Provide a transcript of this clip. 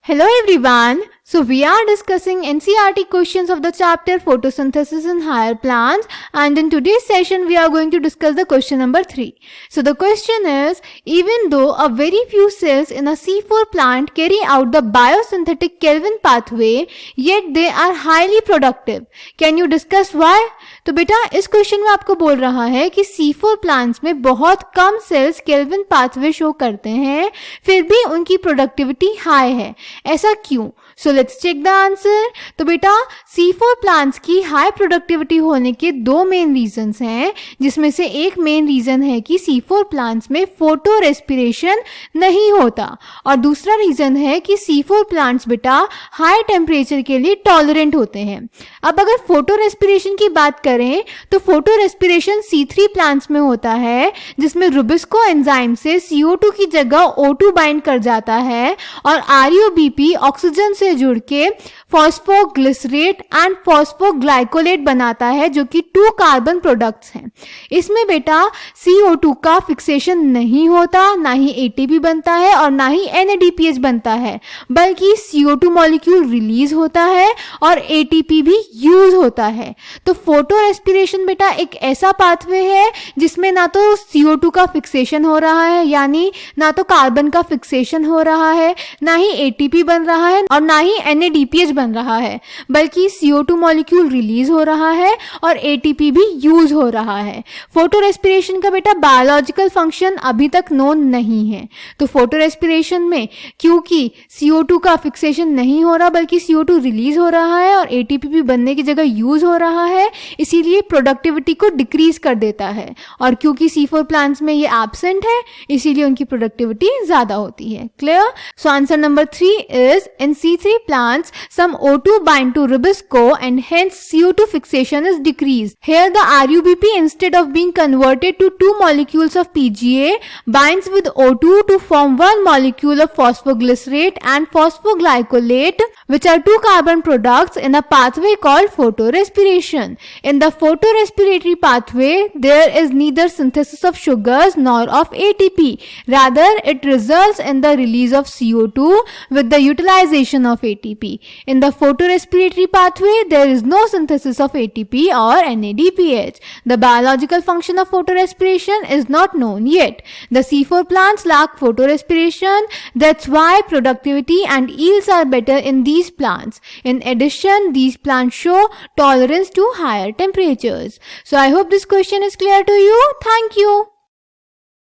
Hello everyone. So we are discussing NCERT questions of the chapter photosynthesis in higher plants, and in today's session we are going to discuss the question number 3. So the question is, even though a very few cells in a C4 plant carry out the biosynthetic Calvin pathway, yet they are highly productive. Can you discuss why? तो बेटा इस question में आपको बोल रहा है कि C4 plants में बहुत कम सेल्स केल्विन पाथवे शो करते हैं, फिर भी उनकी प्रोडक्टिविटी हाई है. ऐसा क्यों? So let's check the answer. तो बेटा C4 प्लांट्स की हाई प्रोडक्टिविटी होने के दो मेन रीजंस हैं, जिसमें से एक मेन रीजन है कि C4 प्लांट्स में फोटो रेस्पिरेशन नहीं होता, और दूसरा रीजन है कि C4 प्लांट्स बेटा हाई टेम्परेचर के लिए टॉलरेंट होते हैं. अब अगर फोटो रेस्पिरेशन की बात करें तो फोटो रेस्पिरेशन C3 प्लांट्स में होता है, जिसमें रुबिस्को एंजाइम से CO2 की जगह O2 बाइंड कर जाता है और RUBP ऑक्सीजन से जुड़ के फॉस्फोग्लिसरेट एंड फॉस्फोग्लाइकोलेट बनाता है, जो कि 2 कार्बन प्रोडक्ट्स हैं. इसमें बेटा CO2 का फिक्सेशन नहीं होता, ना ही ATP बनता है और ना ही NADPH बनता है, बल्कि CO2 मॉलिक्यूल रिलीज होता है और ATP भी यूज होता है. तो फोटो रेस्पिरेशन बेटा एक ऐसा पाथवे है जिसमें ना तो CO2 का फिक्सेशन हो रहा है, यानी ना तो कार्बन का फिक्सेशन हो रहा है, ना ही ATP बन रहा है और ना ही NADPH बन रहा है, बल्कि CO2 मॉलिक्यूल रिलीज हो रहा है और ATP भी यूज हो रहा है. फोटो रेस्पिरेशन का बेटा बायोलॉजिकल फंक्शन अभी तक नोन नहीं है. तो फोटो रेस्पिरेशन में क्योंकि CO2 का फिक्सेशन नहीं हो रहा बल्कि CO2 रिलीज हो रहा है और ATP भी बनने की जगह यूज हो रहा है, इसीलिए प्रोडक्टिविटी को डिक्रीज कर देता है. और क्योंकि C4 प्लांट्स में ये एब्सेंट है, इसीलिए उनकी प्रोडक्टिविटी ज्यादा होती है. Clear? So answer number 3 is in C3 plants some O2 bind to rubisco and hence CO2 fixation is decreased. Here the RUBP instead of being converted to 2 molecules of PGA binds with O2 to form 1 molecule of phosphoglycerate and phosphoglycolate, which are 2 carbon products in a pathway called photorespiration. In the photorespiratory pathway there is neither synthesis of sugars nor of ATP. Rather it results in the release of CO2 with the utilization of ATP. In the photorespiratory pathway there is no synthesis of ATP or NADPH. The biological function of photorespiration is not known yet. The C4 plants lack photorespiration, that's why productivity and yields are better in these plants. In addition, these plants show tolerance to higher temperatures. So I hope this question is clear to you. Thank you.